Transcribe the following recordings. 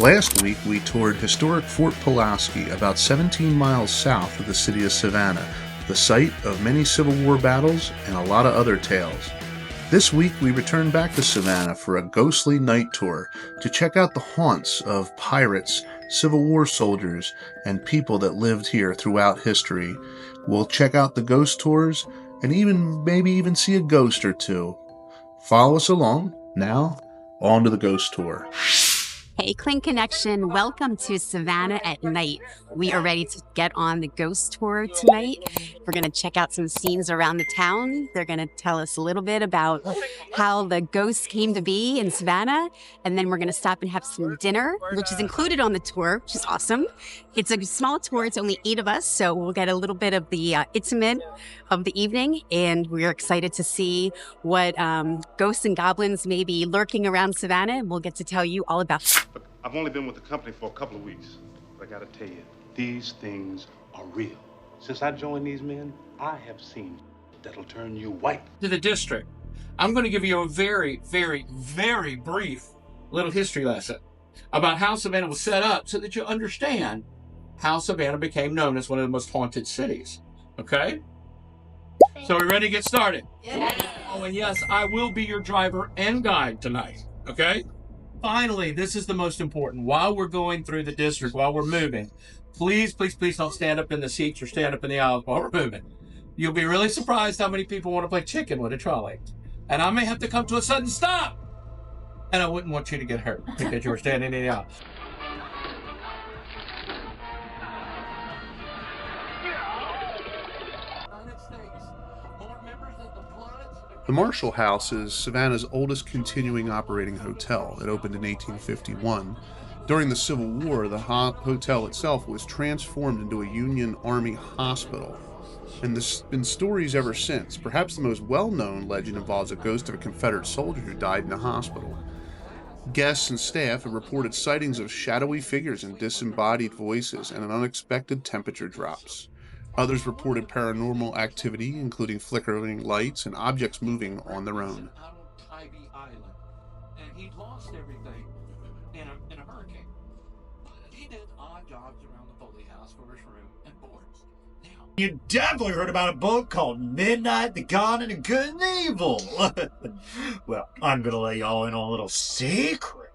Last week, we toured historic Fort Pulaski, about 17 miles south of the city of Savannah, the site of many Civil War battles and a lot of other tales. This week, we return back to Savannah for a ghostly night tour to check out the haunts of pirates, Civil War soldiers, and people that lived here throughout history. We'll check out the ghost tours and maybe even see a ghost or two. Follow us along. Now, on to the ghost tour. Hey, Kling Connection, welcome to Savannah at night. We are ready to get on the ghost tour tonight. We're going to check out some scenes around the town. They're going to tell us a little bit about how the ghosts came to be in Savannah. And then we're going to stop and have some dinner, which is included on the tour, which is awesome. It's a small tour. It's only 8 of us, so we'll get a little bit of the intimate of the evening. And we're excited to see what ghosts and goblins may be lurking around Savannah. And we'll get to tell you all about it. Look, I've only been with the company for a couple of weeks, but I gotta tell you, these things are real. Since I joined these men, I have seen that'll turn you white. To the district, I'm going to give you a very, very, very brief little history lesson about how Savannah was set up so that you understand how Savannah became known as one of the most haunted cities. Okay? So are we ready to get started? Yeah. Oh, and yes, I will be your driver and guide tonight. Okay? Finally, this is the most important. While we're going through the district, while we're moving, please, please, please don't stand up in the seats or stand up in the aisles while we're moving. You'll be really surprised how many people want to play chicken with a trolley. And I may have to come to a sudden stop. And I wouldn't want you to get hurt because you were standing in the aisle. The Marshall House is Savannah's oldest continuing operating hotel. It opened in 1851. During the Civil War, the hotel itself was transformed into a Union Army hospital. And there's been stories ever since. Perhaps the most well-known legend involves a ghost of a Confederate soldier who died in a hospital. Guests and staff have reported sightings of shadowy figures and disembodied voices and unexpected temperature drops. Others reported paranormal activity, including flickering lights and objects moving on their own. And he'd lost everything in a hurricane. He did odd jobs around the Foley house for his room and boards. Now, you definitely heard about a book called Midnight, the God, and the Good and Evil. Well, I'm gonna let y'all in on a little secret.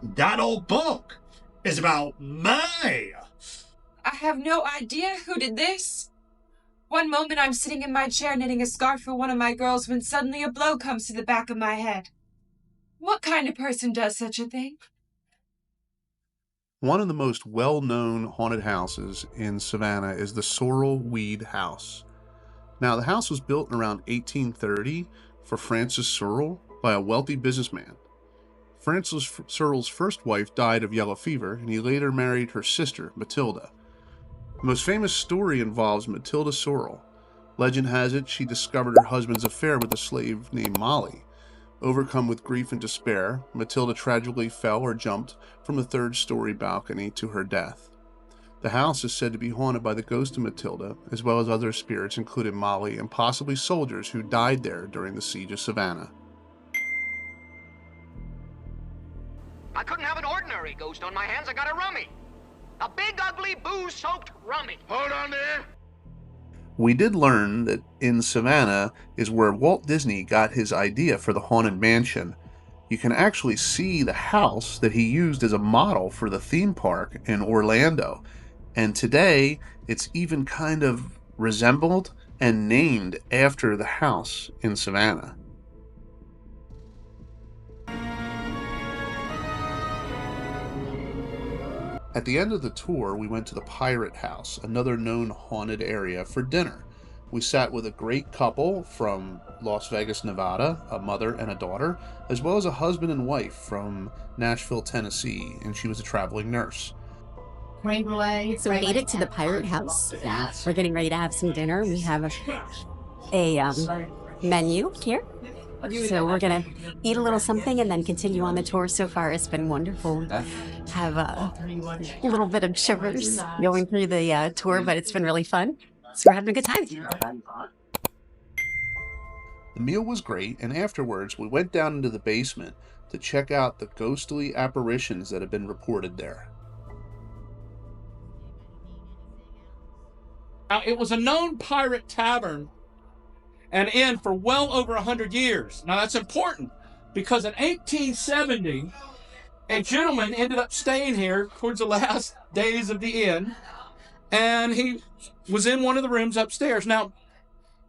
That old book is about me. I have no idea who did this. One moment I'm sitting in my chair knitting a scarf for one of my girls when suddenly a blow comes to the back of my head. What kind of person does such a thing? One of the most well-known haunted houses in Savannah is the Sorel-Weed House. Now, the house was built in around 1830 for Francis Sorel by a wealthy businessman. Francis Sorel's first wife died of yellow fever, and he later married her sister, Matilda. The most famous story involves Matilda Sorel. Legend has it she discovered her husband's affair with a slave named Molly. Overcome with grief and despair, Matilda tragically fell or jumped from a third-story balcony to her death. The house is said to be haunted by the ghost of Matilda, as well as other spirits, including Molly and possibly soldiers who died there during the siege of Savannah. I couldn't have an ordinary ghost on my hands. I got a rummy. A big, ugly, booze-soaked rummy. Hold on there. We did learn that in Savannah is where Walt Disney got his idea for the Haunted Mansion. You can actually see the house that he used as a model for the theme park in Orlando. And today, it's even kind of resembled and named after the house in Savannah. At the end of the tour, we went to the Pirate House, another known haunted area, for dinner. We sat with a great couple from Las Vegas, Nevada, a mother and a daughter, as well as a husband and wife from Nashville, Tennessee, and she was a traveling nurse. So we made it to the Pirate House. We're getting ready to have some dinner. We have a menu here. So we're going to eat a little something and then continue on the tour. So far, it's been wonderful. Have a little bit of shivers going through the tour, but it's been really fun. So we're having a good time. The meal was great, and afterwards we went down into the basement to check out the ghostly apparitions that have been reported there. Now, it was a known pirate tavern and inn for well over 100 years. Now, that's important because in 1870, a gentleman ended up staying here towards the last days of the inn, and he was in one of the rooms upstairs. Now,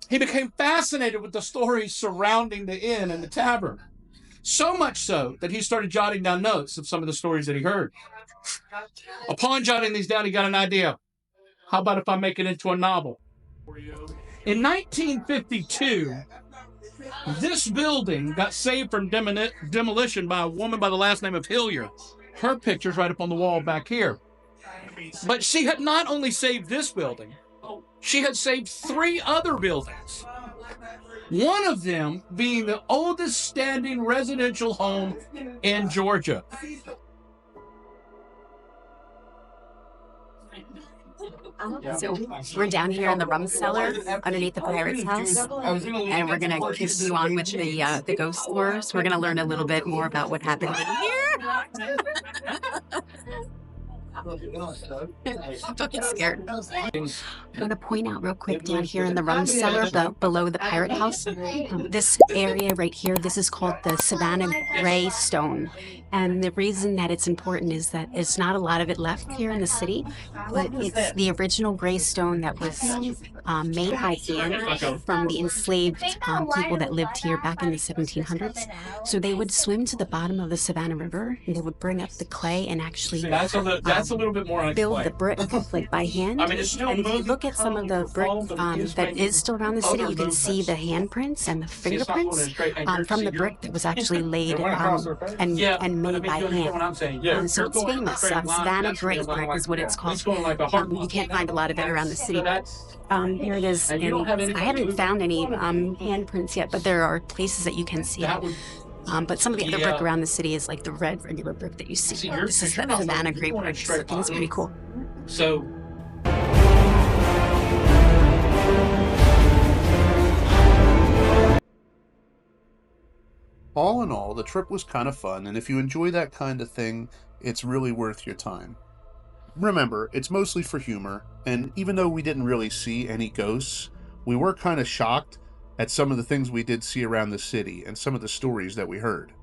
he became fascinated with the stories surrounding the inn and the tavern, so much so that he started jotting down notes of some of the stories that he heard. Upon jotting these down, he got an idea. How about if I make it into a novel? In 1952, this building got saved from demolition by a woman by the last name of Hillier. Her picture's right up on the wall back here. But she had not only saved this building, she had saved 3 other buildings. One of them being the oldest standing residential home in Georgia. So we're down here in the rum cellar underneath the pirate's house, and we're gonna keep you on with the ghost tours. We're gonna learn a little bit more about what happened in here. Don't get scared. I'm going to point out real quick down here in the rum cellar below the pirate house. This area right here, this is called the Savannah Gray Stone. And the reason that it's important is that it's not a lot of it left here in the city, but it's the original gray stone that was made by hand from the enslaved people that lived here back in the 1700s. So they would swim to the bottom of the Savannah River, and they would bring up the clay and actually That's a little bit more build the brick like by hand. I mean, it's still and if you moving. look at some of the brick that is still around the city, you can see the handprints and the fingerprints from the brick that was actually laid and made by hand. So it's famous. Savannah Gray brick is what it's called. You can't find a lot of it around the city. Here it is. I haven't found any handprints yet, but there are places that you can see it. But some of the other brick around the city is like the red regular brick that you see. This is the Savannah Gray brick. So I think it's pretty cool. So All in all, the trip was kind of fun, and if you enjoy that kind of thing, it's really worth your time. Remember, it's mostly for humor, and even though we didn't really see any ghosts, we were kind of shocked at some of the things we did see around the city and some of the stories that we heard.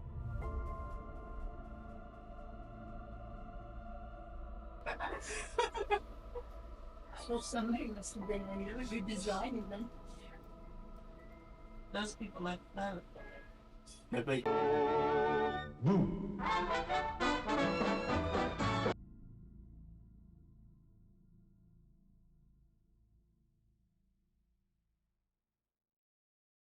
So somebody must have been really good designing them. Those people like that. Maybe.